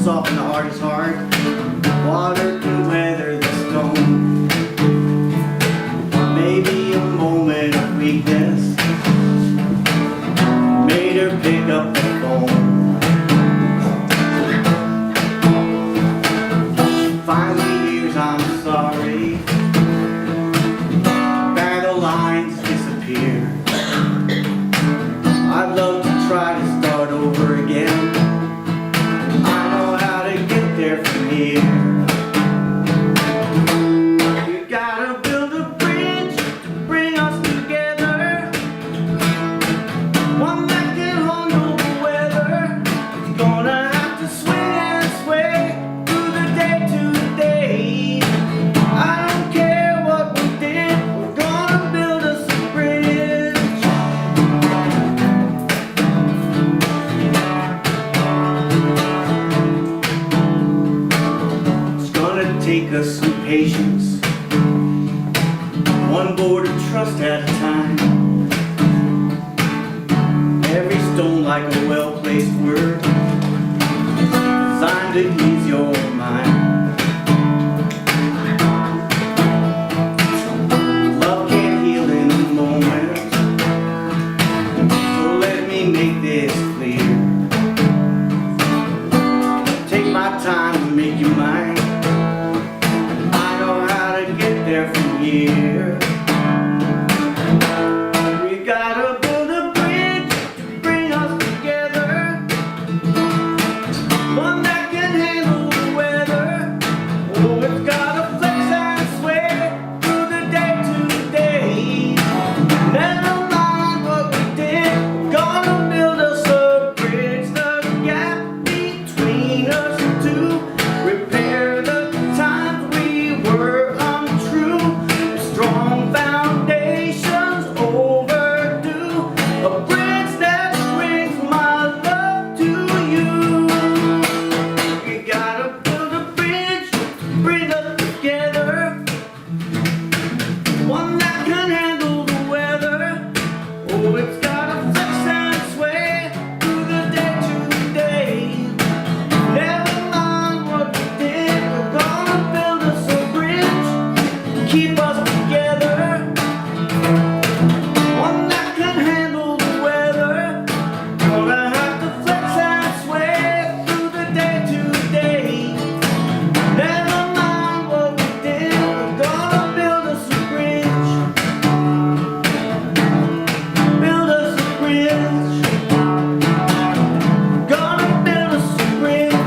soften the hardest heart. Water can weather the storm. Maybe a moment of weakness made her pick up the phone. Finally hears I'm sorry. Battle lines disappear. I'd love to try to start over again. I know how to get there from here. You gotta build a bridge to bring us together, one that can handle the weather. It's gonna have to swing and sway through the day to day. I don't care what we did, we're gonna build us a bridge. It's gonna take us some patience, one board of trust at a time. Every stone like a well-placed word, designed to ease your mind. Love can't heal in a moment, so let me make this clear. Take my time to make you mine. I know how to get there from here. We gotta build a bridge to bring us together, one that can handle the weather. Oh, it's gotta flex and sway through the day to day. Never mind what we did, we're gonna build us a bridge. The gap between us two, repair the times we were untrue. Strong foundations overdue, a bridge that brings my love to you. We gotta build a bridge to bring us together, one that can handle the weather. Oh, it's gotta flex and sway through the day to day. Never mind what we did, we're gonna build us a bridge, keep us together, one that can handle the weather. Gonna have to flex and sway through the day to day. Never mind what we did, we're gonna build us a bridge. Build us a bridge. Gonna build us a bridge.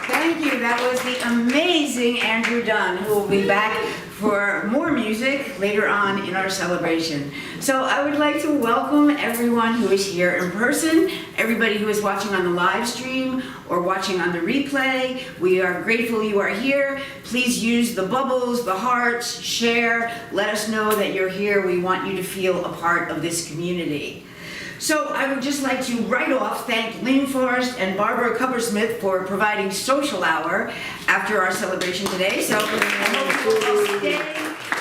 Thank you. That was the amazing Andrew Dunn, who will be back for more music later on in our celebration. So I would like to welcome everyone who is here in person, everybody who is watching on the live stream or watching on the replay. We are grateful you are here. Please use the bubbles, the hearts, share, let us know that you're here. We want you to feel a part of this community. So I would just like to right off thank Lynn Forrest and Barbara Cuppersmith for providing social hour after our celebration today. So I hope you will all stay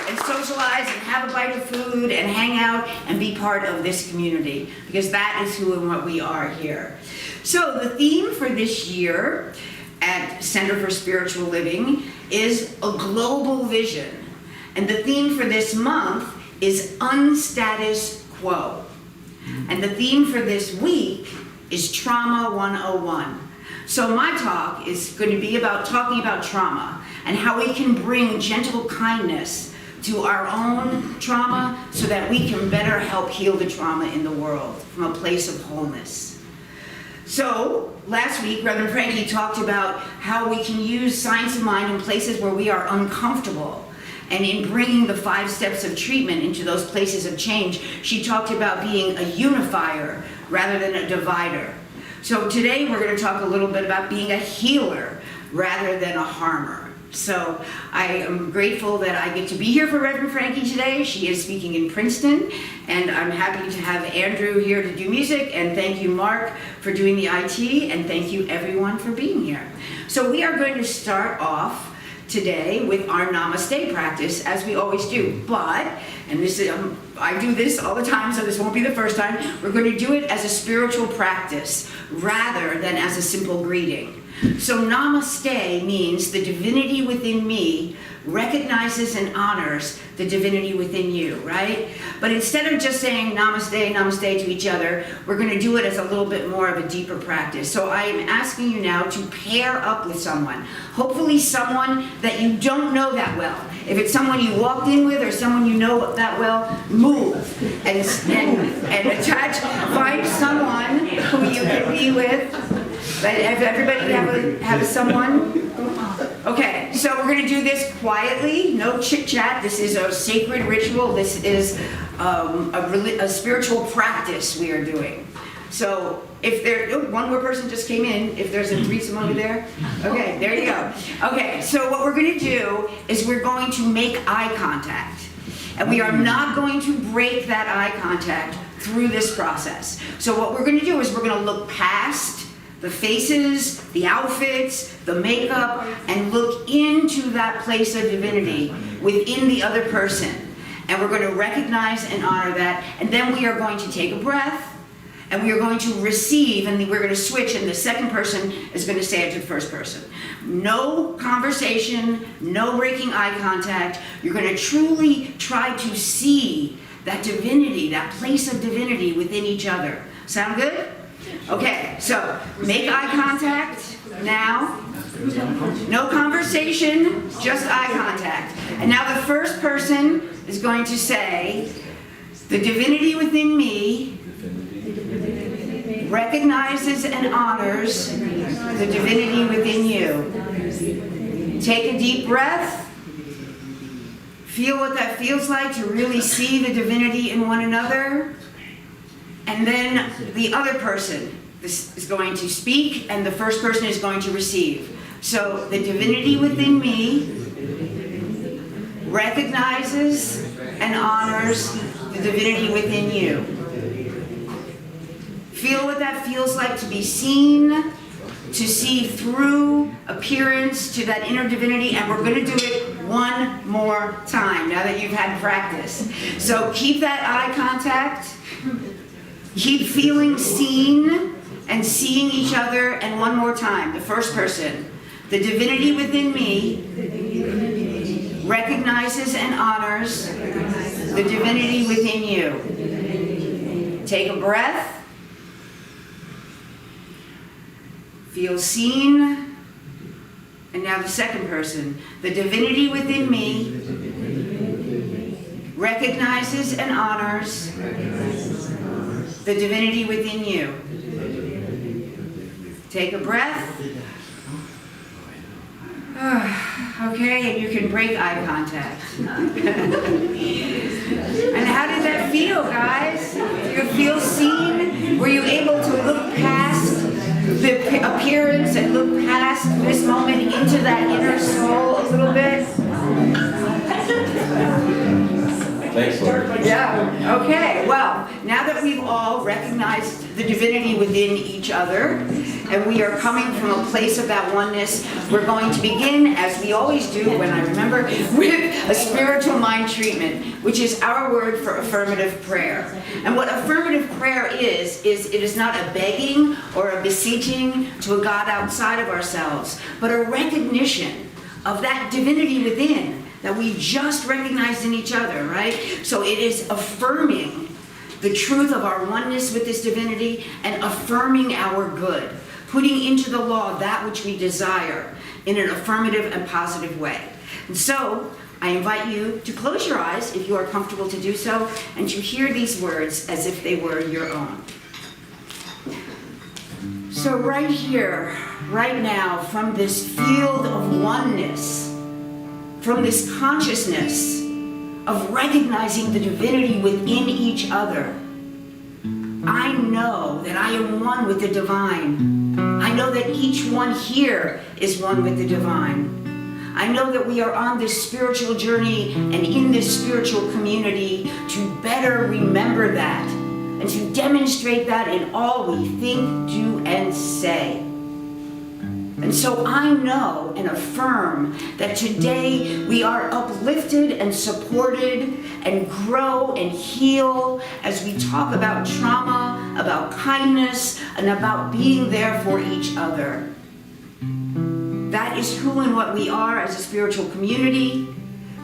and socialize and have a bite of food and hang out and be part of this community, because that is who and what we are here. So the theme for this year at Center for Spiritual Living is a global vision. And the theme for this month is unstatus quo. And the theme for this week is Trauma 101. So my talk is going to be about talking about trauma and how we can bring gentle kindness to our own trauma so that we can better help heal the trauma in the world from a place of wholeness. So last week, Reverend Frankie talked about how we can use science of mind in places where we are uncomfortable. And in bringing the 5 steps of treatment into those places of change, she talked about being a unifier rather than a divider. So today we're going to talk a little bit about being a healer rather than a harmer. So I am grateful that I get to be here for Reverend Frankie today. She is speaking in Princeton, and I'm happy to have Andrew here to do music, and thank you, Mark, for doing the IT, and thank you everyone for being here. So we are going to start off today with our Namaste practice, as we always do. But, and this is, I do this all the time, so this won't be the first time, we're going to do it as a spiritual practice rather than as a simple greeting. So Namaste means the divinity within me recognizes and honors the divinity within you, right? But instead of just saying namaste, namaste to each other, we're going to do it as a little bit more of a deeper practice. So I am asking you now to pair up with someone. Hopefully someone that you don't know that well. If it's someone you walked in with or someone you know that well, move and attach, find someone who you can be with. If everybody have a someone? Okay, so we're going to do this quietly, no chit-chat. This is a sacred ritual. This is a spiritual practice we are doing. So if there, one more person just came in, if there's a threesome over there. Okay, there you go. Okay, so what we're going to do is we're going to make eye contact. And we are not going to break that eye contact through this process. So what we're going to do is we're going to look past the faces, the outfits, the makeup, and look into that place of divinity within the other person. And we're going to recognize and honor that. And then we are going to take a breath, and we are going to receive, and we're going to switch, and the second person is going to say it to the first person. No conversation, no breaking eye contact. You're going to truly try to see that divinity, that place of divinity within each other. Sound good? Okay, so make eye contact now. No conversation, just eye contact. And now the first person is going to say, the divinity within me recognizes and honors the divinity within you. Take a deep breath. Feel what that feels like to really see the divinity in one another. And then the other person is going to speak, and the first person is going to receive. So the divinity within me recognizes and honors the divinity within you. Feel what that feels like to be seen, to see through appearance to that inner divinity, and we're going to do it one more time now that you've had practice. So keep that eye contact. Keep feeling seen and seeing each other, and one more time. The first person, the divinity within me recognizes and honors the divinity within you. Take a breath. Feel seen. And now the second person, the divinity within me recognizes and honors the divinity within you. Take a breath. Okay, and you can break eye contact. And how did that feel, guys? Did you feel seen? Were you able to look past the appearance and look past this moment into that inner soul a little bit? Thanks, Lori. Yeah, okay, well, now that we've all recognized the divinity within each other, and we are coming from a place of that oneness, we're going to begin, as we always do, when I remember, with a spiritual mind treatment, which is our word for affirmative prayer. And what affirmative prayer is it is not a begging or a beseeching to a God outside of ourselves, but a recognition of that divinity within that we just recognized in each other, right? So it is affirming the truth of our oneness with this divinity and affirming our good, putting into the law that which we desire in an affirmative and positive way. And so I invite you to close your eyes, if you are comfortable to do so, and to hear these words as if they were your own. So right here, right now, from this field of oneness, from this consciousness of recognizing the divinity within each other, I know that I am one with the divine. I know that each one here is one with the divine. I know that we are on this spiritual journey and in this spiritual community to better remember that and to demonstrate that in all we think, do, and say. And so I know and affirm that today we are uplifted and supported and grow and heal as we talk about trauma, about kindness, and about being there for each other. That is who and what we are as a spiritual community.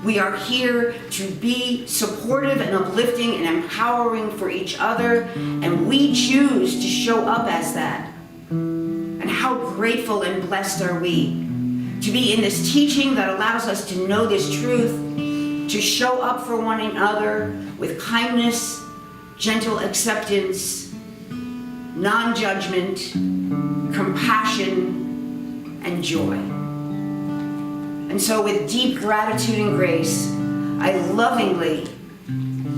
We are here to be supportive and uplifting and empowering for each other, and we choose to show up as that. And how grateful and blessed are we to be in this teaching that allows us to know this truth, to show up for one another with kindness, gentle acceptance, non-judgment, compassion, and joy. And so with deep gratitude and grace, I lovingly,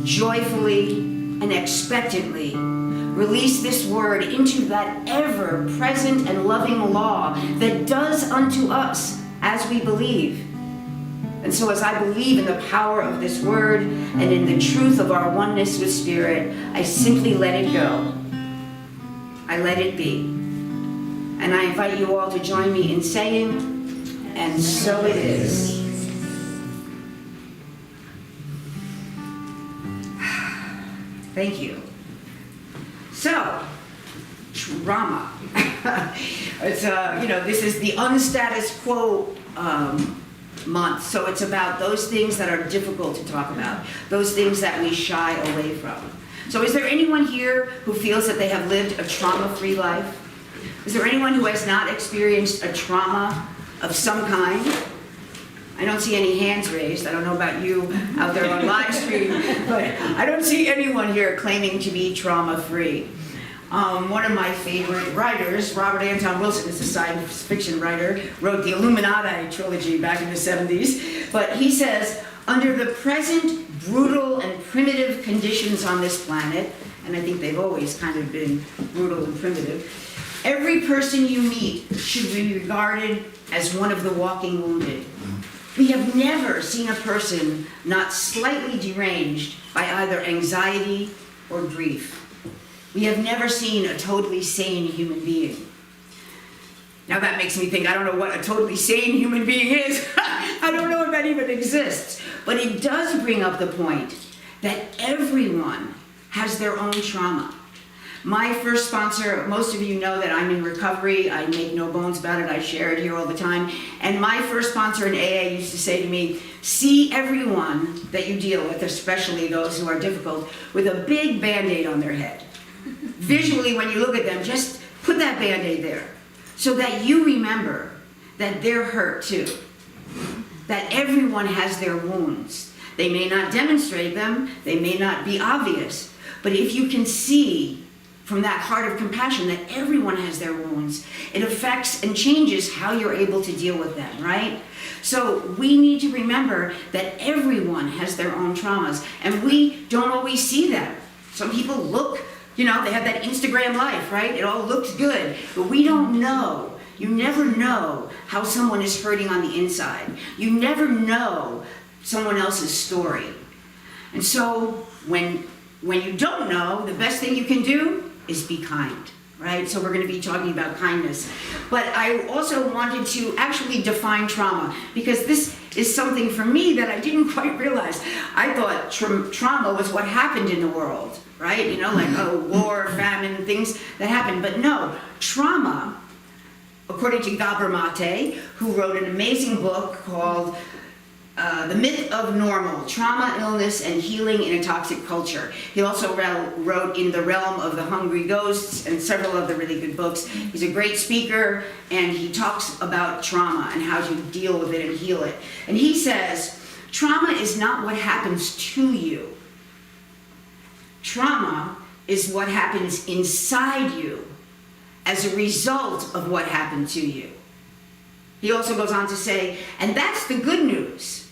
joyfully, and expectantly release this word into that ever-present and loving law that does unto us as we believe. And so as I believe in the power of this word and in the truth of our oneness with Spirit, I simply let it go. I let it be. And I invite you all to join me in saying, and so it is. Thank you. So, trauma. It's this is the unstatus quo month. So it's about those things that are difficult to talk about, those things that we shy away from. So is there anyone here who feels that they have lived a trauma-free life? Is there anyone who has not experienced a trauma of some kind? I don't see any hands raised. I don't know about you out there on live stream, but I don't see anyone here claiming to be trauma-free. One of my favorite writers, Robert Anton Wilson, is a science fiction writer, wrote the Illuminati trilogy back in the 70s, but he says, under the present brutal and primitive conditions on this planet, and I think they've always kind of been brutal and primitive, every person you meet should be regarded as one of the walking wounded. We have never seen a person not slightly deranged by either anxiety or grief. We have never seen a totally sane human being. Now that makes me think, I don't know what a totally sane human being is. I don't know if that even exists. But it does bring up the point that everyone has their own trauma. My first sponsor, most of you know that I'm in recovery. I make no bones about it. I share it here all the time. And my first sponsor in AA used to say to me, see everyone that you deal with, especially those who are difficult, with a big Band-Aid on their head. Visually, when you look at them, just put that Band-Aid there so that you remember that they're hurt too. That everyone has their wounds. They may not demonstrate them, they may not be obvious, but if you can see from that heart of compassion that everyone has their wounds, it affects and changes how you're able to deal with them, right? So we need to remember that everyone has their own traumas, and we don't always see them. Some people look, they have that Instagram life, right? It all looks good, but we don't know. You never know how someone is hurting on the inside. You never know someone else's story. And so when you don't know, the best thing you can do is be kind, right? So we're going to be talking about kindness. But I also wanted to actually define trauma, because this is something for me that I didn't quite realize. I thought trauma was what happened in the world, right? Like war, famine, things that happened. But no, trauma, according to Gabor Mate, who wrote an amazing book called The Myth of Normal, Trauma, Illness, and Healing in a Toxic Culture. He also wrote In the Realm of the Hungry Ghosts and several other really good books. He's a great speaker, and he talks about trauma and how to deal with it and heal it. And he says, trauma is not what happens to you. Trauma is what happens inside you as a result of what happened to you. He also goes on to say, and that's the good news,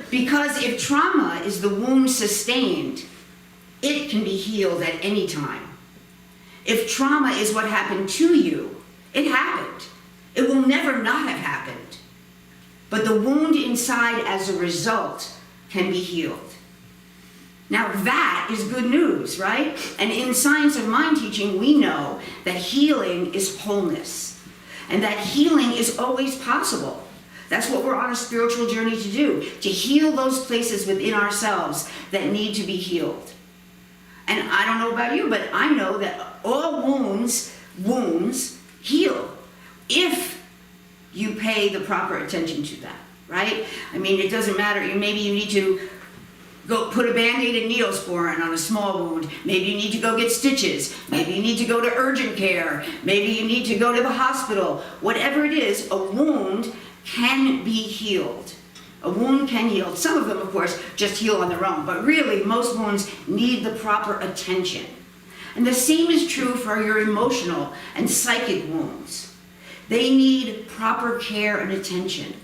because if trauma is the wound sustained, it can be healed at any time. If trauma is what happened to you, it happened. It will never not have happened. But the wound inside as a result can be healed. Now that is good news, right? And in Science of Mind teaching, we know that healing is wholeness. and that healing is always possible. That's what we're on a spiritual journey to do, to heal those places within ourselves that need to be healed. And I don't know about you, but I know that all wounds heal if you pay the proper attention to that, right? I mean, it doesn't matter. Maybe you need to go put a Band-Aid and Neosporin on a small wound. Maybe you need to go get stitches. Maybe you need to go to urgent care. Maybe you need to go to the hospital. Whatever it is, a wound can be healed. A wound can heal. Some of them, of course, just heal on their own, but really, most wounds need the proper attention. And the same is true for your emotional and psychic wounds. They need proper care and attention.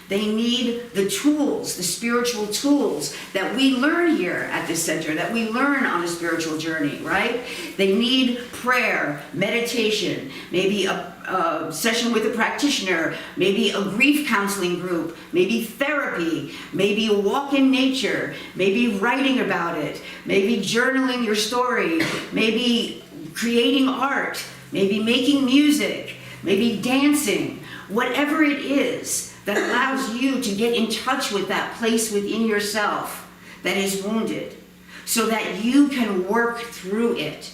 They need the tools, the spiritual tools that we learn here at this center, that we learn on a spiritual journey, right? They need prayer, meditation, maybe a session with a practitioner, maybe a grief counseling group, maybe therapy, maybe a walk in nature, maybe writing about it, maybe journaling your story, maybe creating art, maybe making music, maybe dancing, whatever it is that allows you to get in touch with that place within yourself that is wounded so that you can work through it.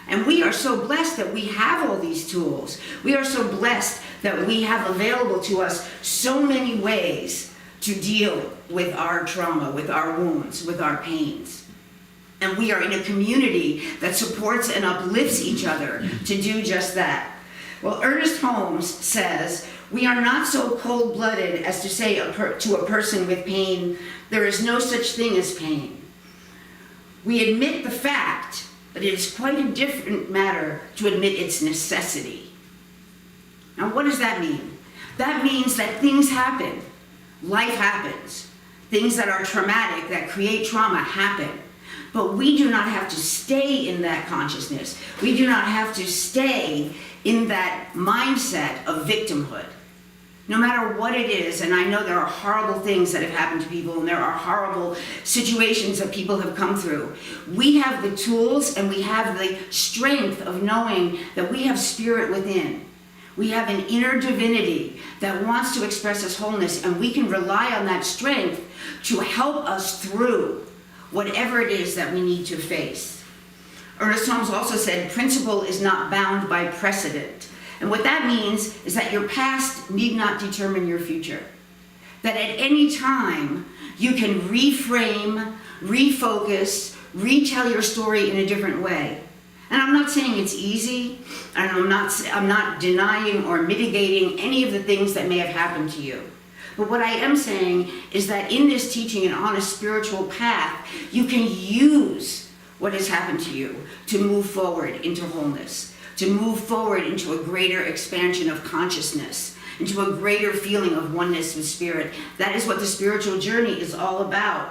And we are so blessed that we have all these tools. We are so blessed that we have available to us so many ways to deal with our trauma, with our wounds, with our pains. And we are in a community that supports and uplifts each other to do just that. Well, Ernest Holmes says, "We are not so cold-blooded as to say to a person with pain, there is no such thing as pain. We admit the fact, but it is quite a different matter to admit its necessity." Now, what does that mean? That means that things happen. Life happens. Things that are traumatic, that create trauma, happen. But we do not have to stay in that consciousness. We do not have to stay in that mindset of victimhood. No matter what it is, and I know there are horrible things that have happened to people, and there are horrible situations that people have come through, we have the tools and we have the strength of knowing that we have spirit within. We have an inner divinity that wants to express its wholeness, and we can rely on that strength to help us through whatever it is that we need to face. Ernest Holmes also said, principle is not bound by precedent. And what that means is that your past need not determine your future. That at any time, you can reframe, refocus, retell your story in a different way. And I'm not saying it's easy, and I'm not denying or mitigating any of the things that may have happened to you. But what I am saying is that in this teaching and on a spiritual path, you can use what has happened to you to move forward into wholeness, to move forward into a greater expansion of consciousness, into a greater feeling of oneness with spirit. That is what the spiritual journey is all about.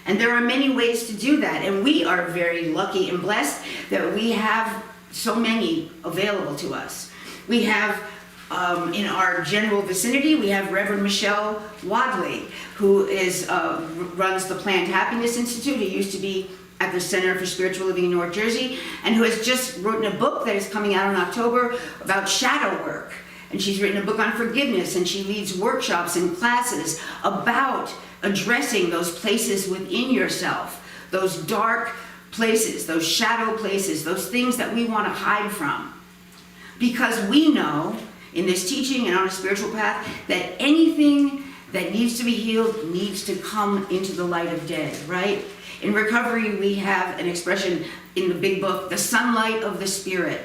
And there are many ways to do that, and we are very lucky and blessed that we have so many available to us. We have in our general vicinity, we have Reverend Michelle Wadley, who runs the Planned Happiness Institute, who used to be at the Center for Spiritual Living in North Jersey, and who has just written a book that is coming out in October about shadow work. And she's written a book on forgiveness, and she leads workshops and classes about addressing those places within yourself, those dark places, those shadow places, those things that we want to hide from. Because we know in this teaching and on a spiritual path that anything that needs to be healed needs to come into the light of day, right? In recovery, we have an expression in the big book, the sunlight of the spirit.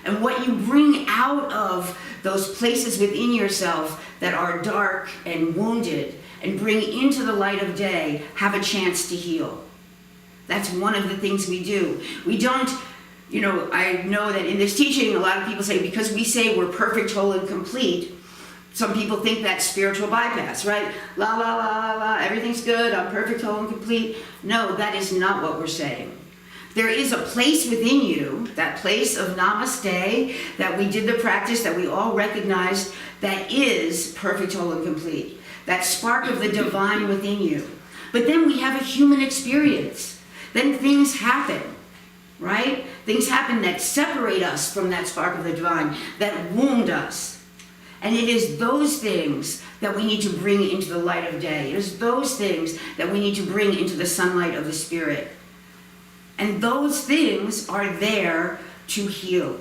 And what you bring out of those places within yourself that are dark and wounded and bring into the light of day have a chance to heal. That's one of the things we do. We don't, I know that in this teaching, a lot of people say, because we say we're perfect, whole, and complete, some people think that's spiritual bypass, right? La, la, la, la, la, everything's good, I'm perfect, whole, and complete. No, that is not what we're saying. There is a place within you, that place of namaste, that we did the practice, that we all recognized, that is perfect, whole, and complete. That spark of the divine within you. But then we have a human experience. Then things happen, right? Things happen that separate us from that spark of the divine, that wound us. And it is those things that we need to bring into the light of day. It is those things that we need to bring into the sunlight of the Spirit. And those things are there to heal.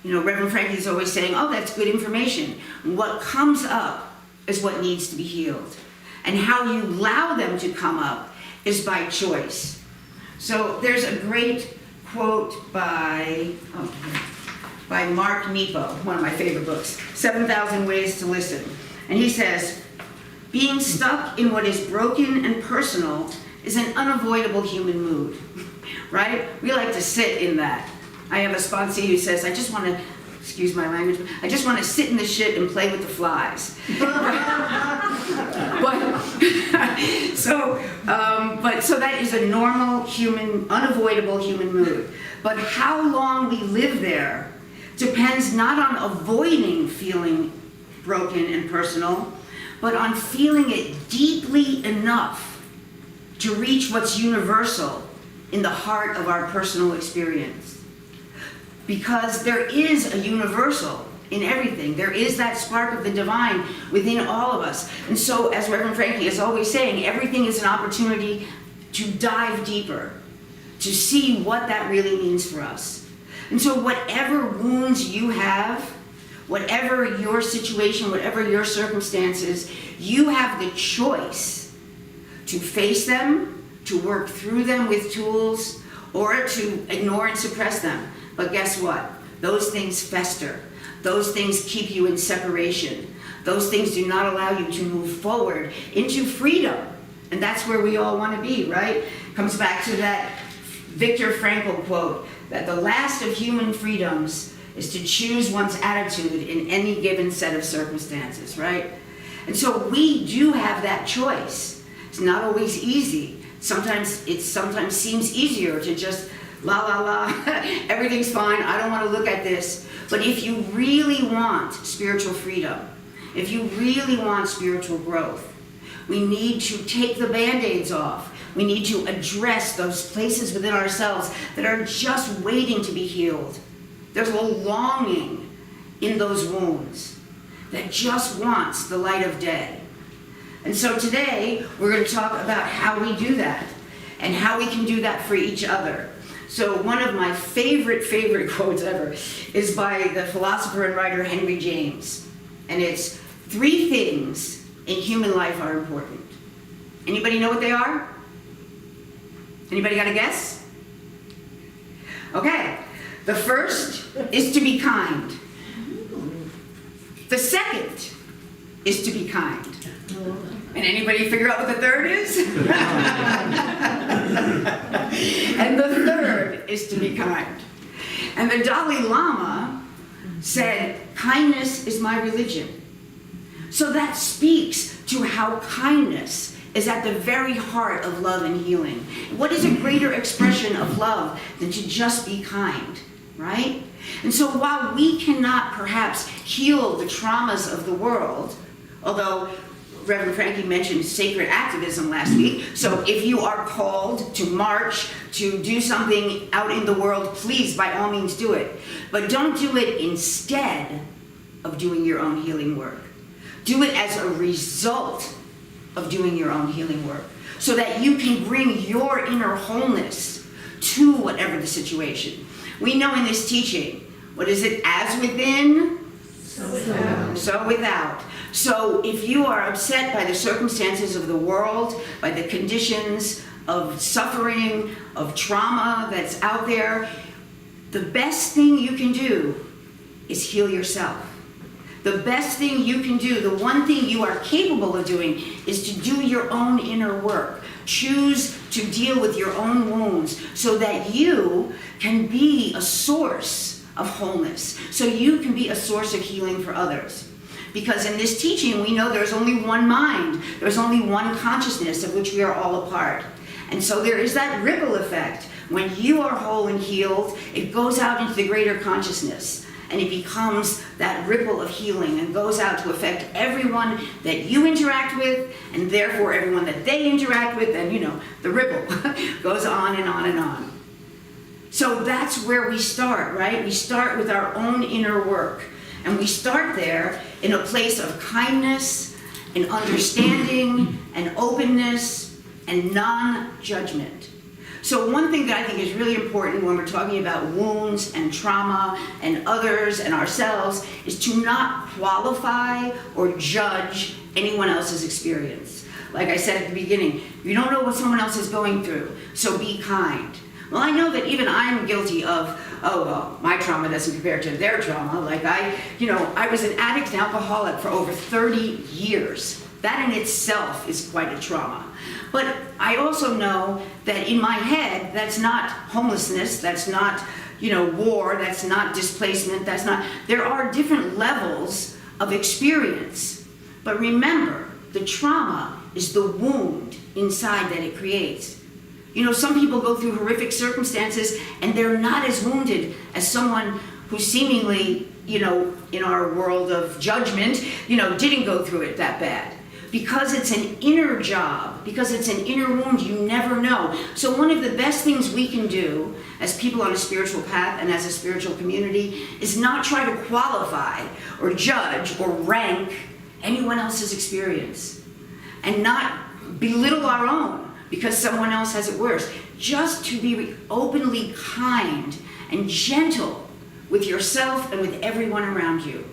You know, Reverend Frankie is always saying, oh, that's good information. What comes up is what needs to be healed. And how you allow them to come up is by choice. So there's a great quote by Mark Nepo, one of my favorite books, 7,000 Ways to Listen. And he says, being stuck in what is broken and personal is an unavoidable human mood, right? We like to sit in that. I have a sponsee who says, I just want to, excuse my language, I just want to sit in the shit and play with the flies. So that is a normal human, unavoidable human mood. But how long we live there depends not on avoiding feeling broken and personal, but on feeling it deeply enough to reach what's universal in the heart of our personal experience. Because there is a universal in everything. There is that spark of the divine within all of us. And so, as Reverend Frankie is always saying, everything is an opportunity to dive deeper, to see what that really means for us. And so whatever wounds you have, whatever your situation, whatever your circumstances, you have the choice to face them, to work through them with tools, or to ignore and suppress them. But guess what? Those things fester. Those things keep you in separation. Those things do not allow you to move forward into freedom. And that's where we all want to be, right? Comes back to that Viktor Frankl quote, that the last of human freedoms is to choose one's attitude in any given set of circumstances, right? And so we do have that choice. It's not always easy. Sometimes seems easier to just la la la, everything's fine, I don't want to look at this. But if you really want spiritual freedom, if you really want spiritual growth, we need to take the Band-Aids off. We need to address those places within ourselves that are just waiting to be healed. There's a longing in those wounds that just wants the light of day. And so today, we're going to talk about how we do that and how we can do that for each other. So one of my favorite quotes ever is by the philosopher and writer Henry James. And it's, 3 things in human life are important. Anybody know what they are? Anybody got a guess? Okay. The first is to be kind. The second is to be kind. And anybody figure out what the third is? And the third is to be kind. And the Dalai Lama said, kindness is my religion. So that speaks to how kindness is at the very heart of love and healing. What is a greater expression of love than to just be kind, right? And so while we cannot perhaps heal the traumas of the world, although Reverend Frankie mentioned sacred activism last week, so if you are called to march, to do something out in the world, please, by all means, do it. But don't do it instead of doing your own healing work. Do it as a result of doing your own healing work, so that you can bring your inner wholeness to whatever the situation. We know in this teaching, what is it? As within, so without. So if you are upset by the circumstances of the world, by the conditions of suffering, of trauma that's out there, the best thing you can do is heal yourself. The best thing you can do, the one thing you are capable of doing, is to do your own inner work. Choose to deal with your own wounds so that you can be a source of wholeness, so you can be a source of healing for others. Because in this teaching, we know there's only one mind, there's only one consciousness of which we are all a part. And so there is that ripple effect. When you are whole and healed, it goes out into the greater consciousness. And it becomes that ripple of healing and goes out to affect everyone that you interact with, and therefore everyone that they interact with, and the ripple goes on and on and on. So that's where we start, right? We start with our own inner work. And we start there in a place of kindness and understanding and openness and non-judgment. So one thing that I think is really important when we're talking about wounds and trauma and others and ourselves is to not qualify or judge anyone else's experience. Like I said at the beginning, you don't know what someone else is going through, so be kind. Well, I know that even I'm guilty of, oh, well, my trauma doesn't compare to their trauma. Like I was an addict and alcoholic for over 30 years. That in itself is quite a trauma. But I also know that in my head, that's not homelessness, that's not, war, that's not displacement, there are different levels of experience. But remember, the trauma is the wound inside that it creates. Some people go through horrific circumstances and they're not as wounded as someone who seemingly, in our world of judgment, didn't go through it that bad. Because it's an inner job, because it's an inner wound, you never know. So one of the best things we can do as people on a spiritual path and as a spiritual community is not try to qualify or judge or rank anyone else's experience and not belittle our own because someone else has it worse. Just to be openly kind and gentle with yourself and with everyone around you.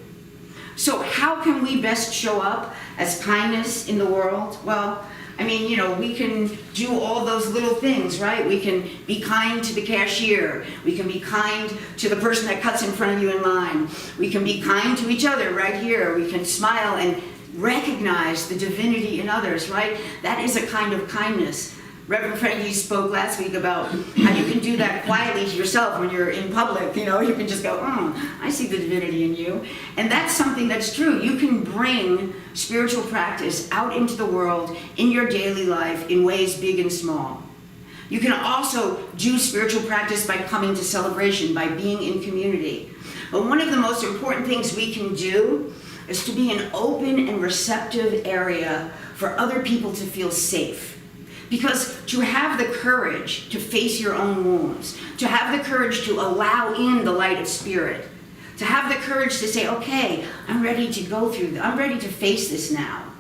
So how can we best show up as kindness in the world? Well, we can do all those little things, right? We can be kind to the cashier. We can be kind to the person that cuts in front of you in line. We can be kind to each other right here. We can smile and recognize the divinity in others, right? That is a kind of kindness. Reverend Frankie spoke last week about how you can do that quietly to yourself when you're in public. You can just go, I see the divinity in you. And that's something that's true. You can bring spiritual practice out into the world in your daily life in ways big and small. You can also do spiritual practice by coming to celebration, by being in community. But one of the most important things we can do is to be an open and receptive area for other people to feel safe. Because to have the courage to face your own wounds, to have the courage to allow in the light of spirit, to have the courage to say, okay, I'm ready to go through this, I'm ready to face this now.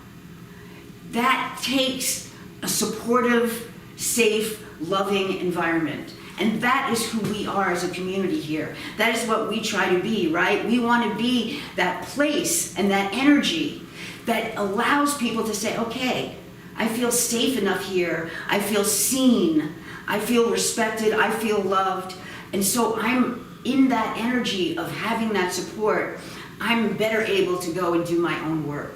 That takes a supportive, safe, loving environment. And that is who we are as a community here. That is what we try to be, right? We want to be that place and that energy that allows people to say, okay, I feel safe enough here. I feel seen. I feel respected. I feel loved. And so I'm in that energy of having that support. I'm better able to go and do my own work,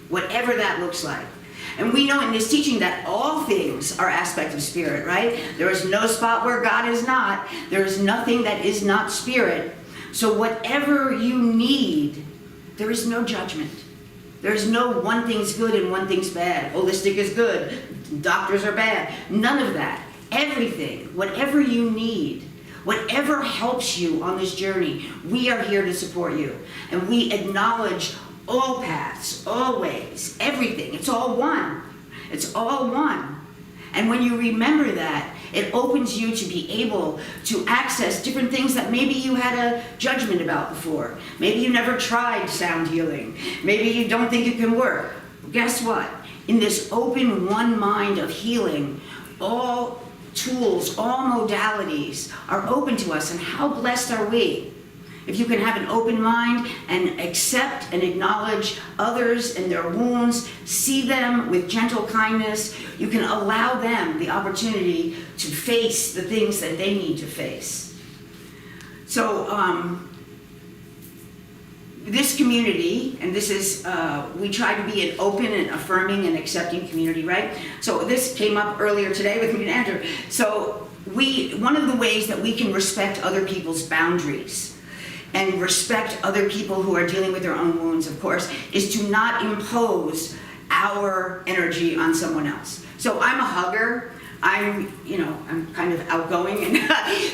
whatever that looks like. And we know in this teaching that all things are aspects of spirit, right? There is no spot where God is not. There is nothing that is not spirit. So whatever you need, there is no judgment. There's no one thing's good and one thing's bad. Holistic is good. Doctors are bad. None of that. Everything, whatever you need, whatever helps you on this journey, we are here to support you. And we acknowledge all paths, all ways, everything. It's all one. It's all one. And when you remember that, it opens you to be able to access different things that maybe you had a judgment about before. Maybe you never tried sound healing. Maybe you don't think it can work. Guess what? In this open one mind of healing, all tools, all modalities are open to us. And how blessed are we? If you can have an open mind and accept and acknowledge others and their wounds, see them with gentle kindness, you can allow them the opportunity to face the things that they need to face. So this community, and this is, we try to be an open and affirming and accepting community, right? So this came up earlier today with me and Andrew. So one of the ways that we can respect other people's boundaries and respect other people who are dealing with their own wounds, of course, is to not impose our energy on someone else. So I'm a hugger. I'm kind of outgoing, and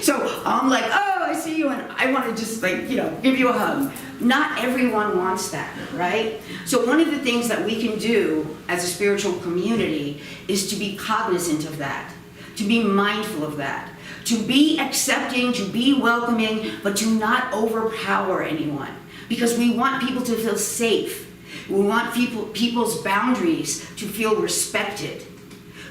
so I'm like, oh, I see you, and I want to just give you a hug. Not everyone wants that, right? So one of the things that we can do as a spiritual community is to be cognizant of that, to be mindful of that, to be accepting, to be welcoming, but to not overpower anyone. Because we want people to feel safe. We want people's boundaries to feel respected.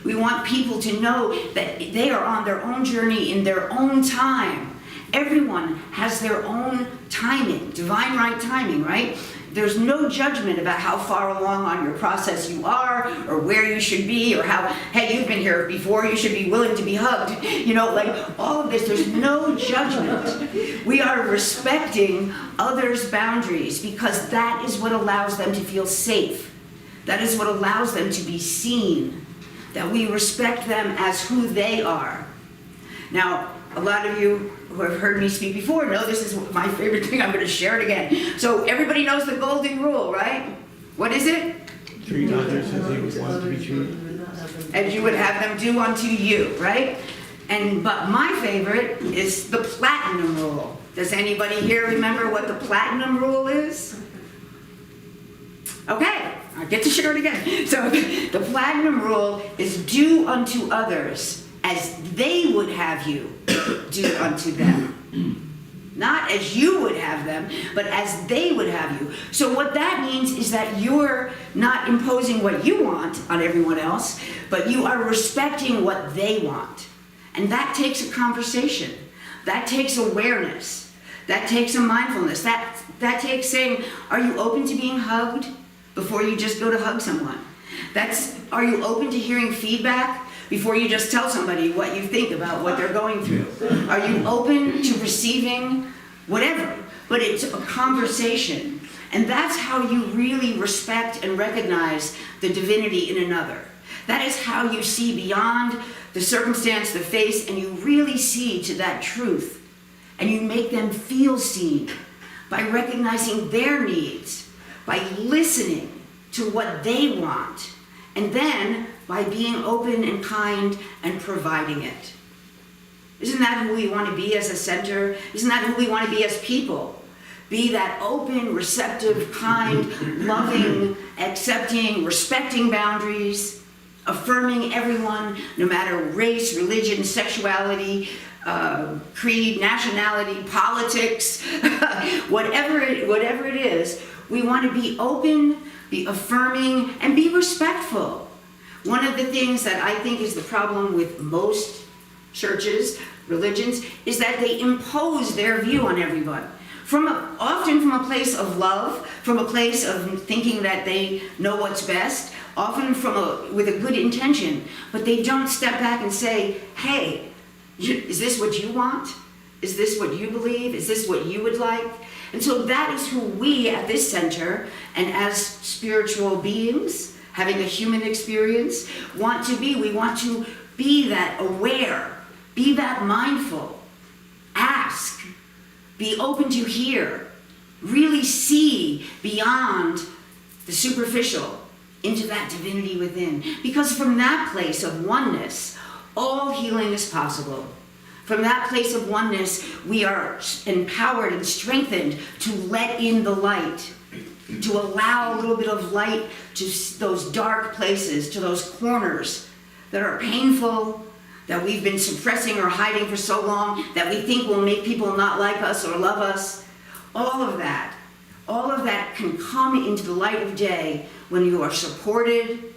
We want people to know that they are on their own journey in their own time. Everyone has their own timing, divine right timing, right? There's no judgment about how far along on your process you are, or where you should be, or how, hey, you've been here before, you should be willing to be hugged. You know, like all of this, there's no judgment. We are respecting others' boundaries because that is what allows them to feel safe. That is what allows them to be seen. That we respect them as who they are. Now, a lot of you who have heard me speak before know this is my favorite thing. I'm going to share it again. So everybody knows the golden rule, right? What is it? Treat others as you would want to be treated. As you would have them do unto you, right? But my favorite is the platinum rule. Does anybody here remember what the platinum rule is? Okay, I get to share it again. So the platinum rule is do unto others as they would have you do unto them. Not as you would have them, but as they would have you. So what that means is that you're not imposing what you want on everyone else, but you are respecting what they want. And that takes a conversation. That takes awareness. That takes a mindfulness. That takes saying, are you open to being hugged before you just go to hug someone? Are you open to hearing feedback before you just tell somebody what you think about what they're going through? Are you open to receiving whatever? But it's a conversation. And that's how you really respect and recognize the divinity in another. That is how you see beyond the circumstance, the face, and you really see to that truth. And you make them feel seen by recognizing their needs, by listening to what they want, and then by being open and kind and providing it. Isn't that who we want to be as a center? Isn't that who we want to be as people? Be that open, receptive, kind, loving, accepting, respecting boundaries, affirming everyone, no matter race, religion, sexuality, creed, nationality, politics, whatever it is, we want to be open, be affirming, and be respectful. One of the things that I think is the problem with most churches, religions, is that they impose their view on everyone. Often from a place of love, from a place of thinking that they know what's best, often with a good intention, but they don't step back and say, hey, is this what you want? Is this what you believe? Is this what you would like? And so that is who we at this center, and as spiritual beings, having a human experience, want to be. We want to be that aware, be that mindful, ask, be open to hear, really see beyond the superficial into that divinity within. Because from that place of oneness, all healing is possible. From that place of oneness, we are empowered and strengthened to let in the light, to allow a little bit of light to those dark places, to those corners that are painful, that we've been suppressing or hiding for so long, that we think will make people not like us or love us. All of that can come into the light of day when you are supported,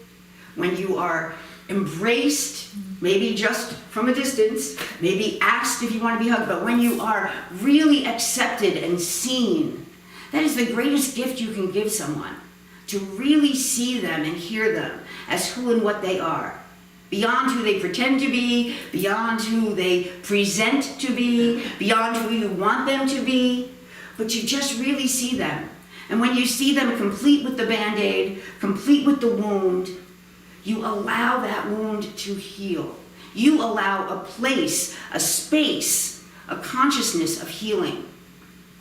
when you are embraced, maybe just from a distance, maybe asked if you want to be hugged, but when you are really accepted and seen. That is the greatest gift you can give someone, to really see them and hear them as who and what they are. Beyond who they pretend to be, beyond who they present to be, beyond who you want them to be, but you just really see them. And when you see them complete with the Band-Aid, complete with the wound, you allow that wound to heal. You allow a place, a space, a consciousness of healing.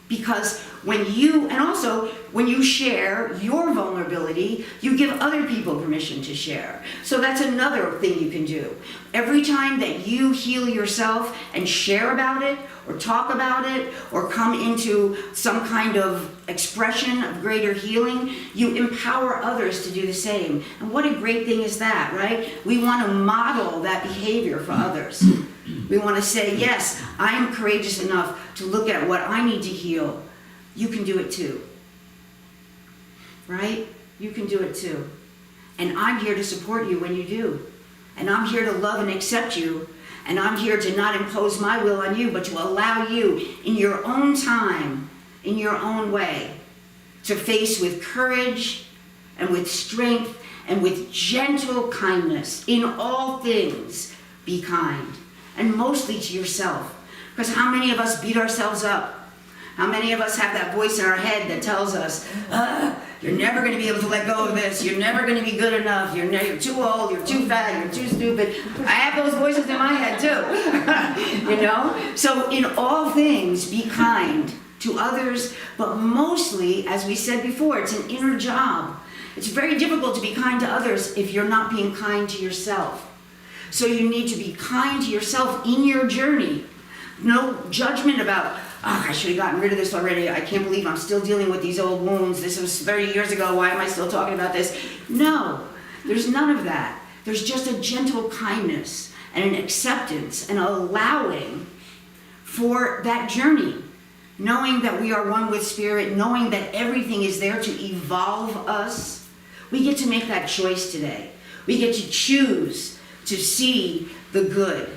Because when you share your vulnerability, you give other people permission to share. So that's another thing you can do. Every time that you heal yourself and share about it, or talk about it, or come into some kind of expression of greater healing, you empower others to do the same. And what a great thing is that, right? We want to model that behavior for others. We want to say, yes, I am courageous enough to look at what I need to heal. You can do it too. Right? You can do it too. And I'm here to support you when you do. And I'm here to love and accept you. And I'm here to not impose my will on you, but to allow you in your own time, in your own way, to face with courage and with strength and with gentle kindness. In all things, be kind. And mostly to yourself. Because how many of us beat ourselves up? How many of us have that voice in our head that tells us, you're never going to be able to let go of this. You're never going to be good enough. You're too old. You're too fat. You're too stupid. I have those voices in my head too. You know? So in all things, be kind to others. But mostly, as we said before, it's an inner job. It's very difficult to be kind to others if you're not being kind to yourself. So you need to be kind to yourself in your journey. No judgment about, I should have gotten rid of this already. I can't believe I'm still dealing with these old wounds. This was 30 years ago. Why am I still talking about this? No, there's none of that. There's just a gentle kindness and an acceptance and allowing for that journey. Knowing that we are one with Spirit, knowing that everything is there to evolve us. We get to make that choice today. We get to choose to see the good.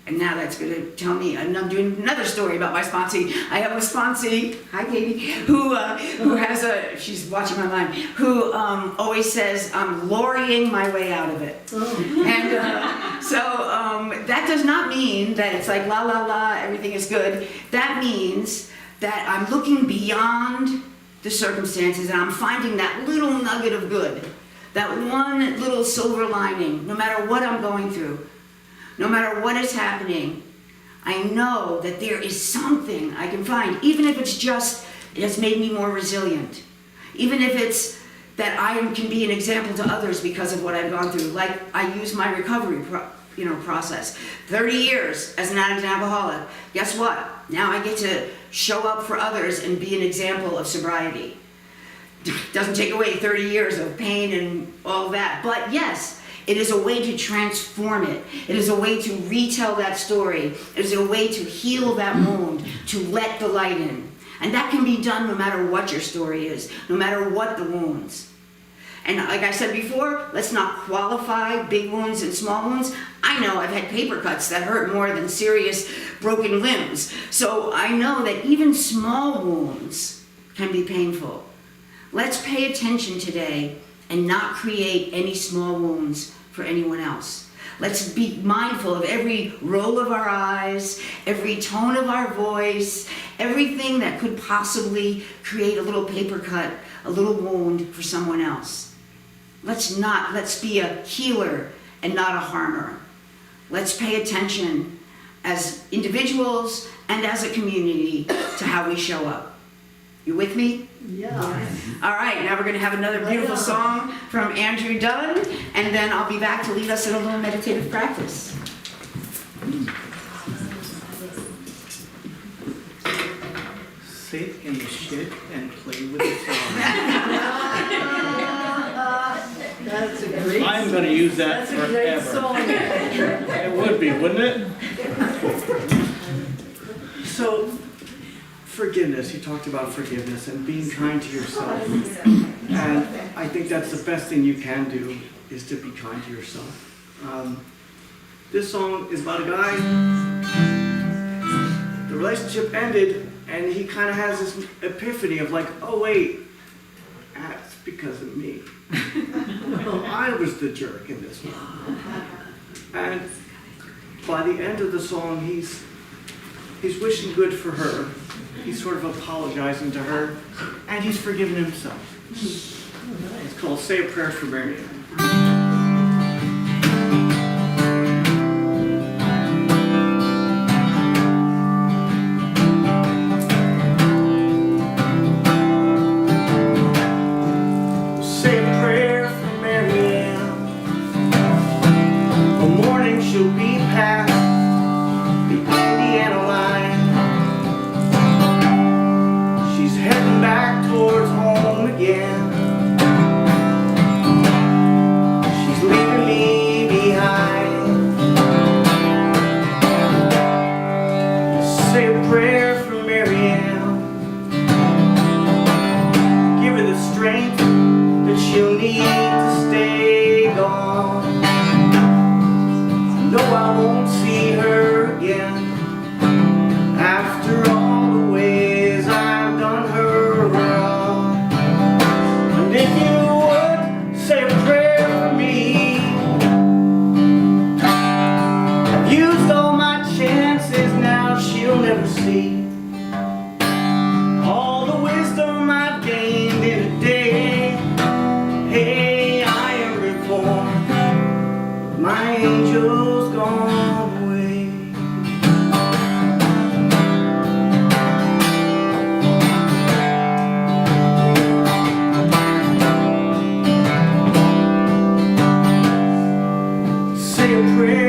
And now that's going to tell me, and I'm doing another story about my sponsee. I have a sponsee, hi Katie, who has she's watching my mind, who always says, I'm Loriing my way out of it. And so that does not mean that it's like la la la, everything is good. That means that I'm looking beyond the circumstances and I'm finding that little nugget of good, that one little silver lining, no matter what I'm going through. No matter what is happening, I know that there is something I can find, even if it's just, it has made me more resilient. Even if it's that I can be an example to others because of what I've gone through. Like I use my recovery process. 30 years as an addict and alcoholic. Guess what? Now I get to show up for others and be an example of sobriety. Doesn't take away 30 years of pain and all that, but yes, it is a way to transform it. It is a way to retell that story. It is a way to heal that wound, to let the light in. And that can be done no matter what your story is, no matter what the wounds. And like I said before, let's not qualify big wounds and small wounds. I know I've had paper cuts that hurt more than serious broken limbs. So I know that even small wounds can be painful. Let's pay attention today and not create any small wounds for anyone else. Let's be mindful of every roll of our eyes, every tone of our voice, everything that could possibly create a little paper cut, a little wound for someone else. Let's be a healer and not a harmer. Let's pay attention as individuals and as a community to how we show up. You with me? Yeah. All right, now we're going to have another beautiful song from Andrew Dunn, and then I'll be back to lead us in a little meditative practice. Sit in the shit and play with the song. That's a great I'm going to use that That's a great forever. song. It would be, wouldn't it? So, forgiveness. You talked about forgiveness and being kind to yourself. And I think that's the best thing you can do, is to be kind to yourself. This song is about a guy. The relationship ended, and he kind of has this epiphany of like, oh wait, that's because of me. I was the jerk in this one. And by the end of the song, he's wishing good for her. He's sort of apologizing to her, and he's forgiven himself. It's called Say a Prayer for Marianne.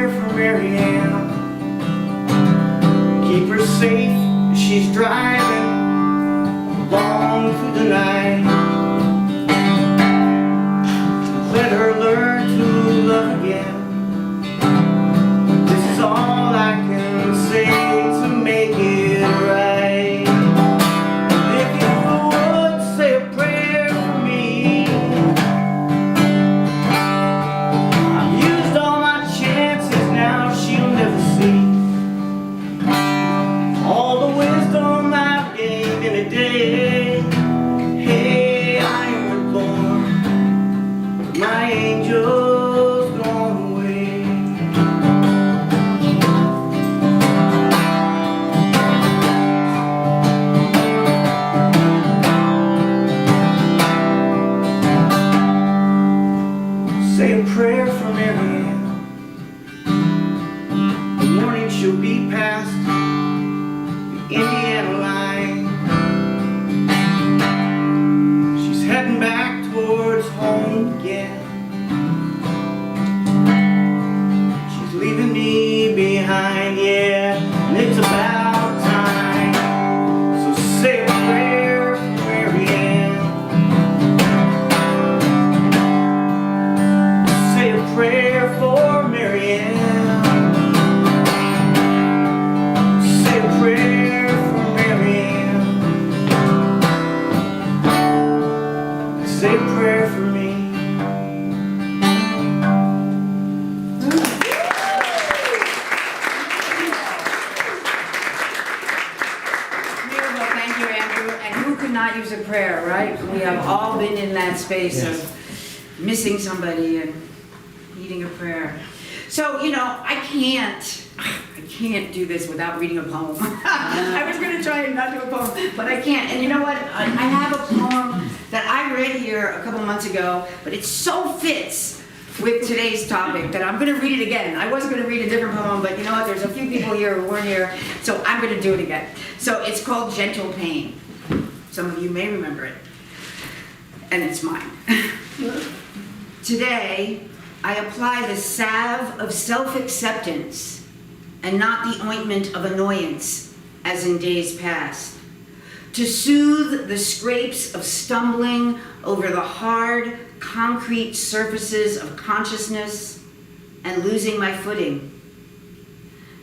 prayer for Mary Ann. Keep her safe as she's driving along through the night. Let her learn to love again. This is all I can say to make it right. If you would say a prayer for me, I've used all my chances, now she'll never see all the wisdom I've gained in a day. Hey, I am reborn, my angel's gone away. Say a prayer for Mary Ann. The morning she'll be past the Indiana line. She's heading back towards home again. She's leaving me behind, yeah, and it's about time. So say a prayer for Mary Ann. Say a prayer for Mary Ann. Say a prayer for Mary Ann. Say a prayer for me. Beautiful, thank you, Andrew. And who could not use a prayer, right? We have all been in that space of missing somebody and needing a prayer. So, I can't do this without reading a poem. I was going to try and not do a poem, but I can't. And you know what? I have a poem that I read here a couple months ago, but it so fits with today's topic that I'm going to read it again. I was going to read a different poem, but you know what? There's a few people here who weren't here, so I'm going to do it again. So it's called Gentle Pain. Some of you may remember it. And it's mine. Today, I apply the salve of self-acceptance and not the ointment of annoyance as in days past, to soothe the scrapes of stumbling over the hard, concrete surfaces of consciousness and losing my footing.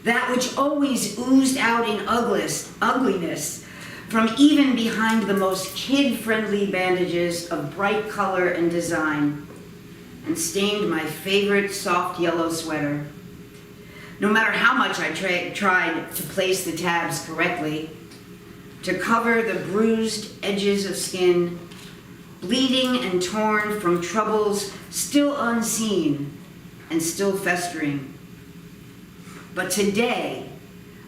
That which always oozed out in ugliness from even behind the most kid-friendly bandages of bright color and design, and stained my favorite soft yellow sweater. No matter how much I tried to place the tabs correctly, to cover the bruised edges of skin, bleeding and torn from troubles still unseen and still festering. But today,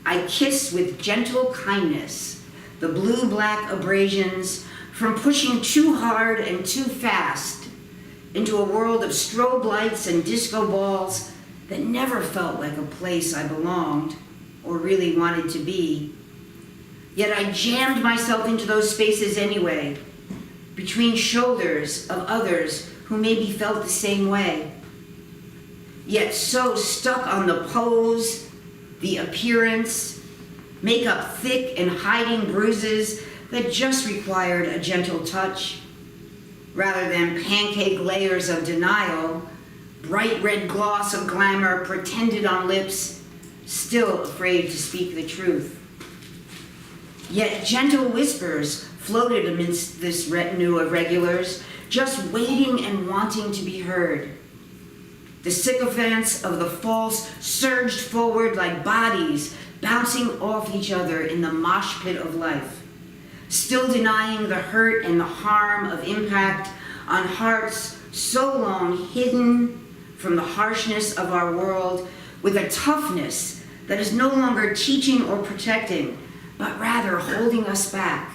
I kiss with gentle kindness the blue-black abrasions from pushing too hard and too fast into a world of strobe lights and disco balls that never felt like a place I belonged or really wanted to be. Yet I jammed myself into those spaces anyway, between shoulders of others who maybe felt the same way. Yet so stuck on the pose, the appearance, makeup thick and hiding bruises that just required a gentle touch, rather than pancake layers of denial, bright red gloss of glamour pretended on lips, still afraid to speak the truth. Yet gentle whispers floated amidst this retinue of regulars, just waiting and wanting to be heard. The sycophants of the false surged forward like bodies bouncing off each other in the mosh pit of life, still denying the hurt and the harm of impact on hearts so long hidden from the harshness of our world, with a toughness that is no longer teaching or protecting, but rather holding us back,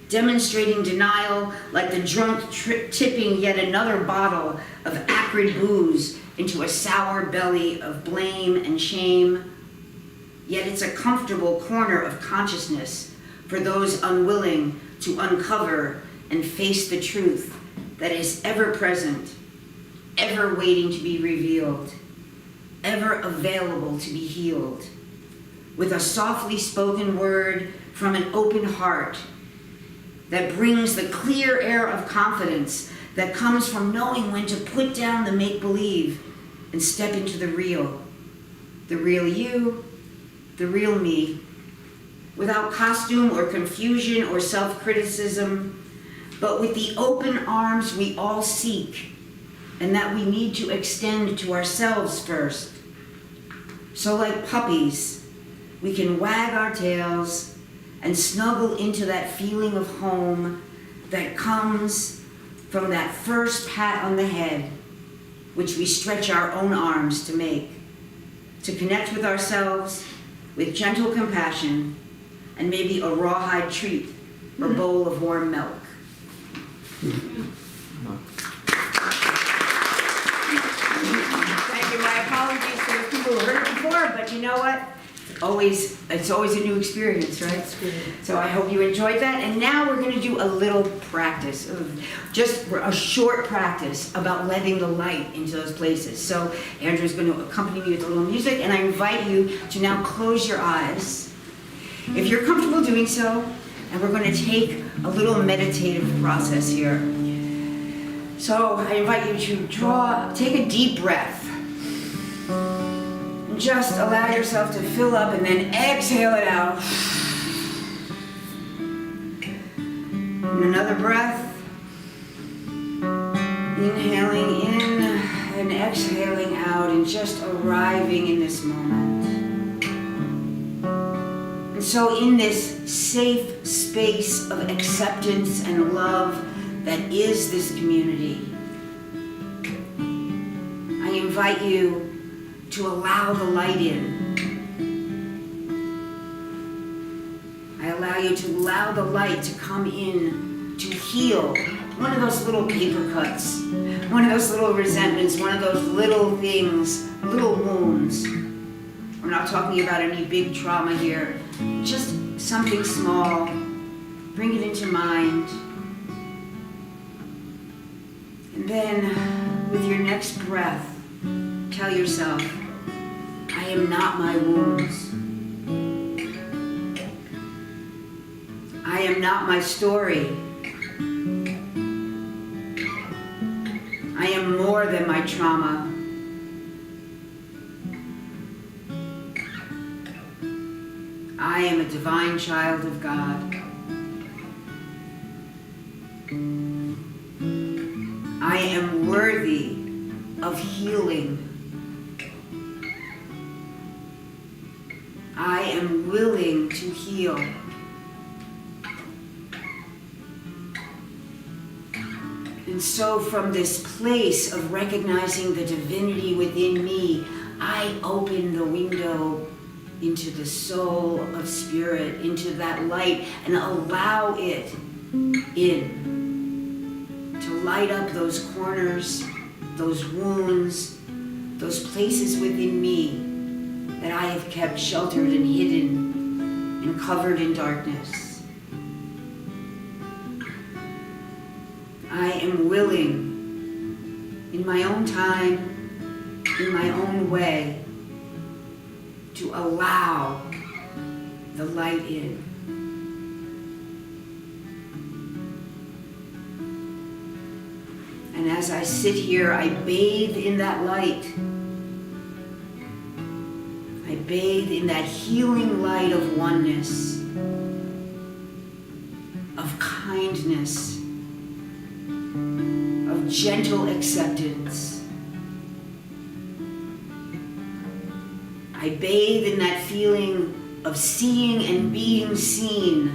demonstrating denial like the drunk tipping yet another bottle of acrid booze into a sour belly of blame and shame. Yet it's a comfortable corner of consciousness for those unwilling to uncover and face the truth that is ever present, ever waiting to be revealed. ever available to be healed, with a softly spoken word from an open heart that brings the clear air of confidence that comes from knowing when to put down the make-believe and step into the real you, the real me, without costume or confusion or self-criticism, but with the open arms we all seek and that we need to extend to ourselves first. So like puppies, we can wag our tails and snuggle into that feeling of home that comes from that first pat on the head, which we stretch our own arms to make, to connect with ourselves with gentle compassion and maybe a rawhide treat or bowl of warm milk. Thank you. My apologies to the people who heard it before, but you know what? It's always a new experience, right? So I hope you enjoyed that. And now we're going to do a little practice, just a short practice about letting the light into those places. So Andrew's going to accompany me with a little music, and I invite you to now close your eyes, if you're comfortable doing so, and we're going to take a little meditative process here. So I invite you to take a deep breath. Just allow yourself to fill up and then exhale it out. And another breath. Inhaling in and exhaling out and just arriving in this moment. And so in this safe space of acceptance and love that is this community, I invite you to allow the light in. I allow you to allow the light to come in to heal one of those little paper cuts, one of those little resentments, one of those little things, little wounds. We're not talking about any big trauma here, just something small. Bring it into mind. And then with your next breath, tell yourself, I am not my wounds. I am not my story. I am more than my trauma. I am a divine child of God. I am worthy of healing. I am willing to heal. And so from this place of recognizing the divinity within me, I open the window into the soul of spirit, into that light, and allow it in to light up those corners, those wounds, those places within me that I have kept sheltered and hidden and covered in darkness. I am willing, in my own time, in my own way, to allow the light in. And as I sit here, I bathe in that light. I bathe in that healing light of oneness, of kindness, of gentle acceptance. I bathe in that feeling of seeing and being seen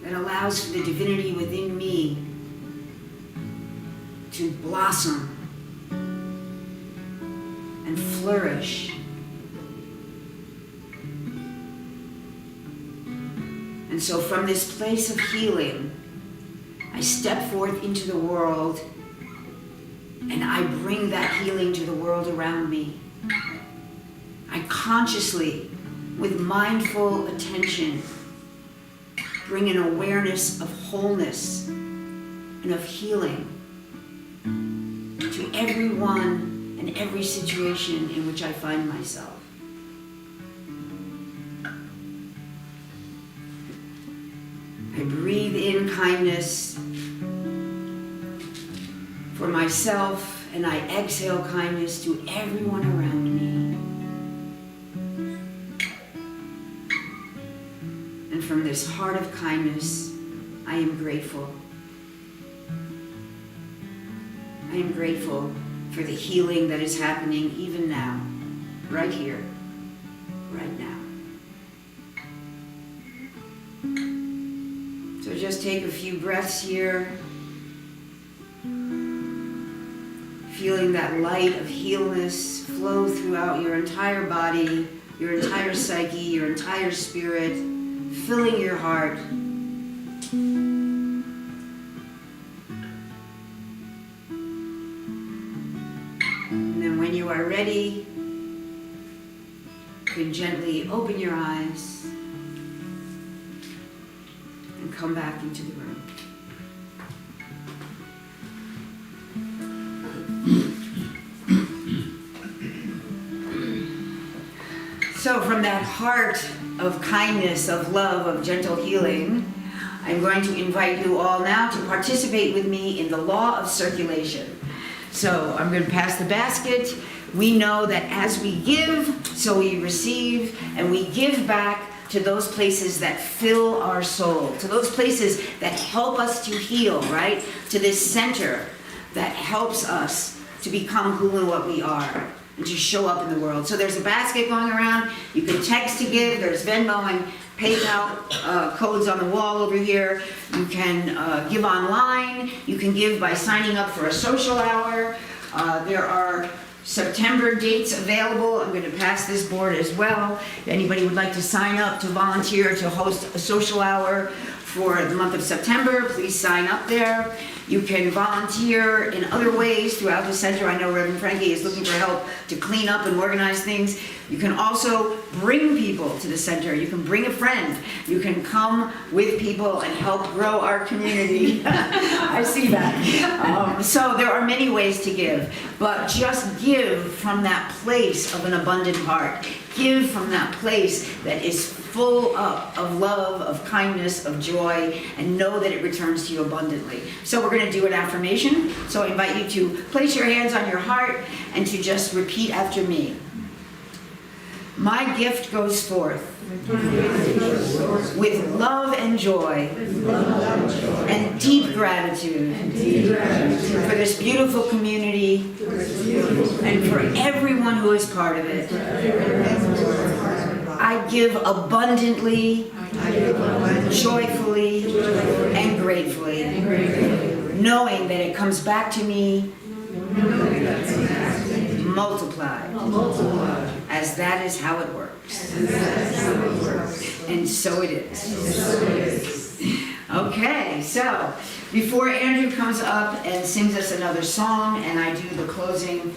that allows for the divinity within me to blossom and flourish. And so from this place of healing, I step forth into the world and I bring that healing to the world around me. I consciously, with mindful attention, bring an awareness of wholeness and of healing to everyone and every situation in which I find myself. I breathe in kindness for myself, and I exhale kindness to everyone around me. And from this heart of kindness, I am grateful. I am grateful for the healing that is happening even now, right here, right now. So just take a few breaths here, feeling that light of healness flow throughout your entire body, your entire psyche, your entire spirit, filling your heart. And then when you are ready, you can gently open your eyes and come back into the room. So from that heart of kindness, of love, of gentle healing, I'm going to invite you all now to participate with me in the law of circulation. So I'm going to pass the basket. We know that as we give, so we receive, and we give back to those places that fill our soul, to those places that help us to heal, right? To this center that helps us to become who and what we are and to show up in the world. So there's a basket going around. You can text to give. There's Venmo and PayPal codes on the wall over here. You can give online. You can give by signing up for a social hour. There are September dates available. I'm going to pass this board as well. If anybody would like to sign up to volunteer to host a social hour for the month of September, please sign up there. You can volunteer in other ways throughout the center. I know Reverend Frankie is looking for help to clean up and organize things. You can also bring people to the center. You can bring a friend. You can come with people and help grow our community. I see that. So there are many ways to give, but just give from that place of an abundant heart. Give from that place that is full up of love, of kindness, of joy, and know that it returns to you abundantly. So we're going to do an affirmation. So I invite you to place your hands on your heart and to just repeat after me. My gift goes forth with love and joy and deep gratitude for this beautiful community and for everyone who is part of it. I give abundantly, joyfully, and gratefully, knowing that it comes back to me multiplied, as that is how it works. And so it is. Okay, so before Andrew comes up and sings us another song and I do the closing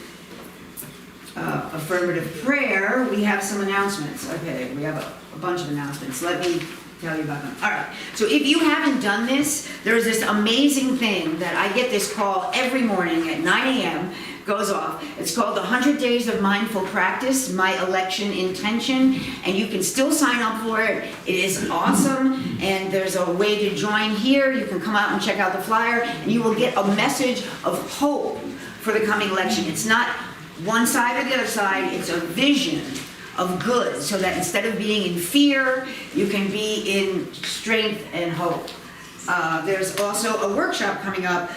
affirmative prayer, we have some announcements. Okay, we have a bunch of announcements. Let me tell you about them. All right, so if you haven't done this, there's this amazing thing that I get this call every morning at 9 a.m. goes off. It's called the 100 Days of Mindful Practice, My Election Intention, and you can still sign up for it. It is awesome, and there's a way to join here. You can come out and check out the flyer, and you will get a message of hope for the coming election. It's not one side or the other side, it's a vision of good, so that instead of being in fear, you can be in strength and hope. There's also a workshop coming up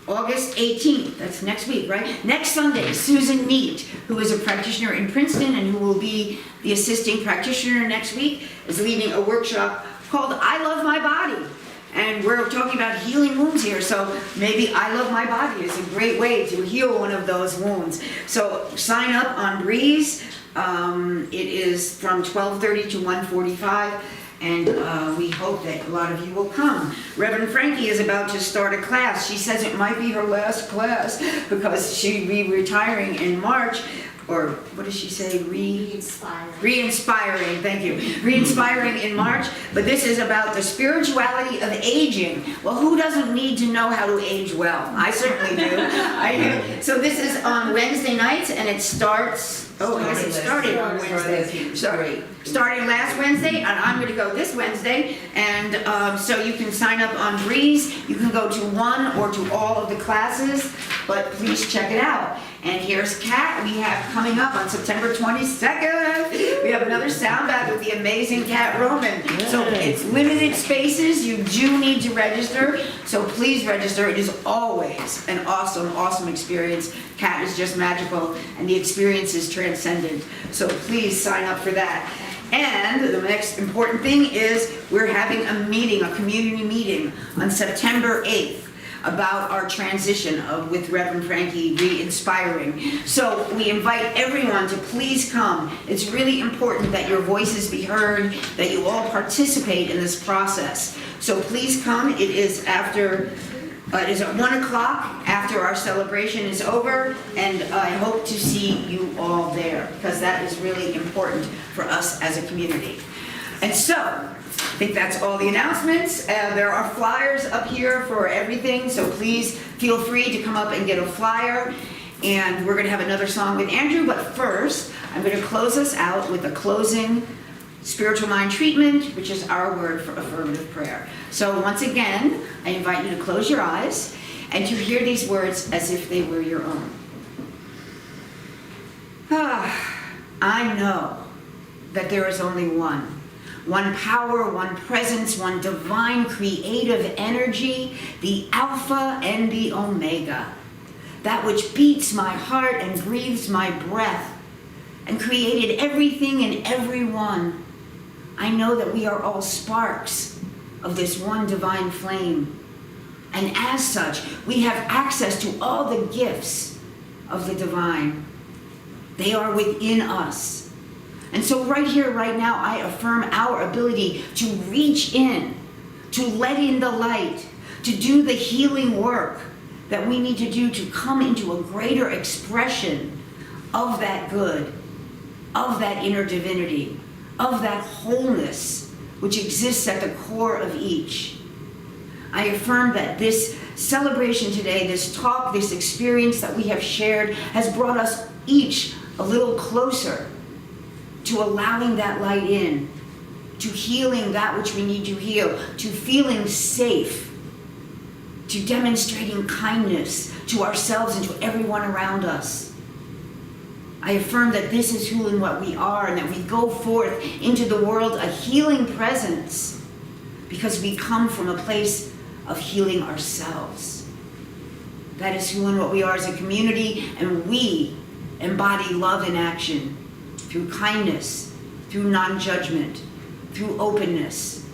August 18th, that's next week, right? Next Sunday, Susan Neat, who is a practitioner in Princeton and who will be the assisting practitioner next week, is leading a workshop called I Love My Body. And we're talking about healing wounds here, so maybe I Love My Body is a great way to heal one of those wounds. So sign up on Breeze. It is from 12:30 to 1:45. And we hope that a lot of you will come. Reverend Frankie is about to start a class. She says it might be her last class because she'll be retiring in March. or what does she say, Inspiring. Re-inspiring, thank you. Re-inspiring in March, but this is about the spirituality of aging. Well, who doesn't need to know how to age well? I certainly do. So this is on Wednesday nights, and it starts, I guess it started on Wednesday. Sorry, started last Wednesday, and I'm gonna go this Wednesday, and so you can sign up on Breeze. You can go to one or to all of the classes, but please check it out. And here's Kat, we have coming up on September 22nd, we have another sound bath with the amazing Kat Roman. So it's limited spaces, you do need to register, so please register. It is always an awesome, awesome experience. Kat is just magical, and the experience is transcendent. So please sign up for that. And the next important thing is we're having a meeting, a community meeting on September 8th. About our transition with Reverend Frankie re-inspiring. So we invite everyone to please come. It's really important that your voices be heard, that you all participate in this process. So please come. It is after, it is at 1 o'clock after our celebration is over, and I hope to see you all there because that is really important for us as a community. And so, I think that's all the announcements. There are flyers up here for everything, so please feel free to come up and get a flyer. And we're going to have another song with Andrew, but first, I'm going to close us out with a closing spiritual mind treatment, which is our word for affirmative prayer. So once again, I invite you to close your eyes and to hear these words as if they were your own. I know that there is only one power, one presence, one divine creative energy, the Alpha and the Omega, that which beats my heart and breathes my breath and created everything and everyone. I know that we are all sparks of this one divine flame, and as such, we have access to all the gifts of the divine. They are within us. And so right here, right now, I affirm our ability to reach in, to let in the light, to do the healing work that we need to do to come into a greater expression of that good, of that inner divinity, of that wholeness which exists at the core of each. I affirm that this celebration today, this talk, this experience that we have shared has brought us each a little closer to allowing that light in, to healing that which we need to heal, to feeling safe, to demonstrating kindness to ourselves and to everyone around us. I affirm that this is who and what we are, and that we go forth into the world a healing presence because we come from a place of healing ourselves. That is who and what we are as a community, and we embody love in action. Through kindness, through non-judgment, through openness,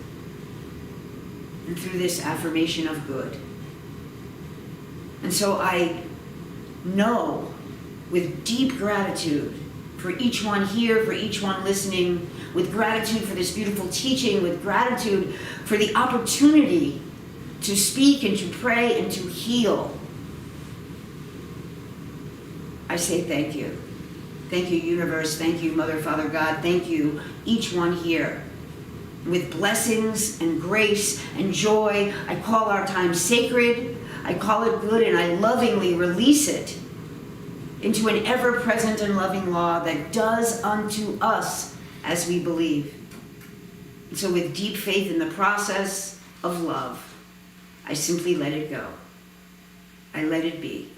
and through this affirmation of good. And so I know with deep gratitude for each one here, for each one listening, with gratitude for this beautiful teaching, with gratitude for the opportunity to speak and to pray and to heal, I say thank you. Thank you, universe. Thank you, Mother, Father, God. Thank you, each one here. With blessings and grace and joy, I call our time sacred, I call it good, and I lovingly release it into an ever-present and loving law that does unto us as we believe. And so with deep faith in the process of love, I simply let it go. I let it be.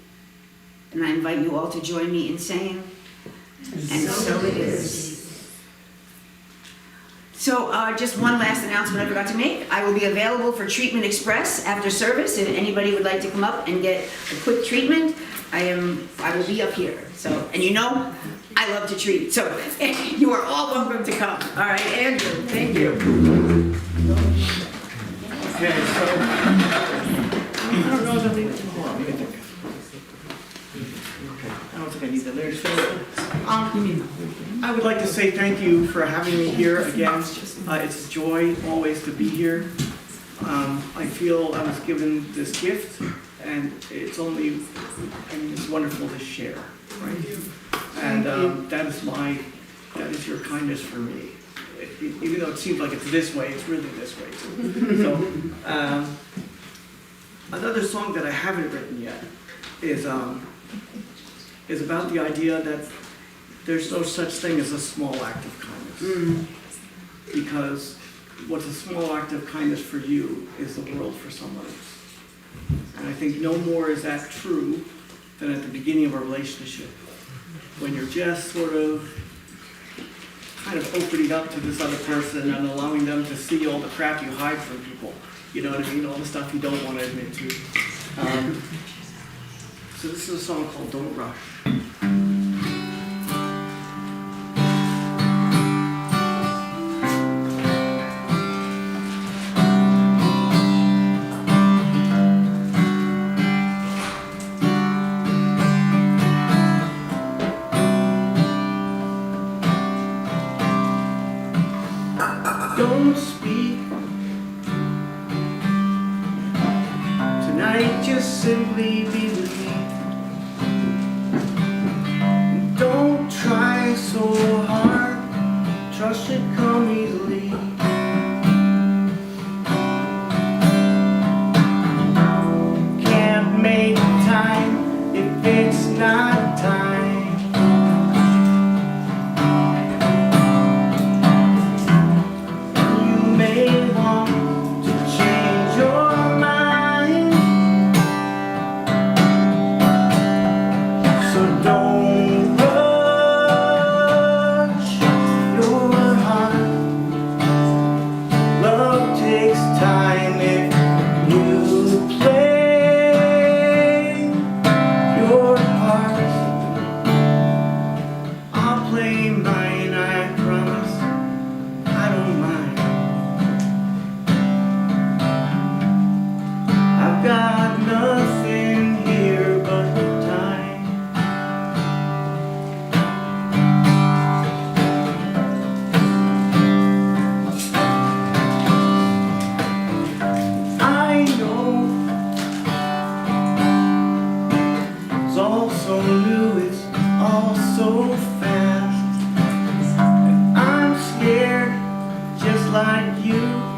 And I invite you all to join me in saying, and so it is. So just one last announcement I forgot to make. I will be available for Treatment Express after service. If anybody would like to come up and get a quick treatment, I will be up here. So, and you know, I love to treat. So you are all welcome to come. All right, Andrew, thank you. Okay, so I don't know if I need it. Hold on, let me think. I don't think I need that later. So, I would like to say thank you for having me here again. It's a joy always to be here. I feel I was given this gift, and it's only, I mean, it's wonderful to share, right? And Thank that is your kindness for me. Even though it seems like it's this way, it's really this way too. So, another song that I haven't written yet is about the idea that there's no such thing as a small act of kindness. Because what's a small act of kindness for you is the world for someone else. And I think no more is that true than at the beginning of a relationship. When you're just sort of kind of opening up to this other person and allowing them to see all the crap you hide from people. You know what I mean? All the stuff you don't want to admit to. So this is a song called Don't Rush. Don't speak tonight, just simply be with me. Don't try so hard, trust should come easily. Can't make time if it's not time. Don't rush your heart. Love takes time if you play your part. I'll play mine, I promise. I don't mind. I've got nothing here but time. It's all so new, it's all so fast. And I'm scared, just like you.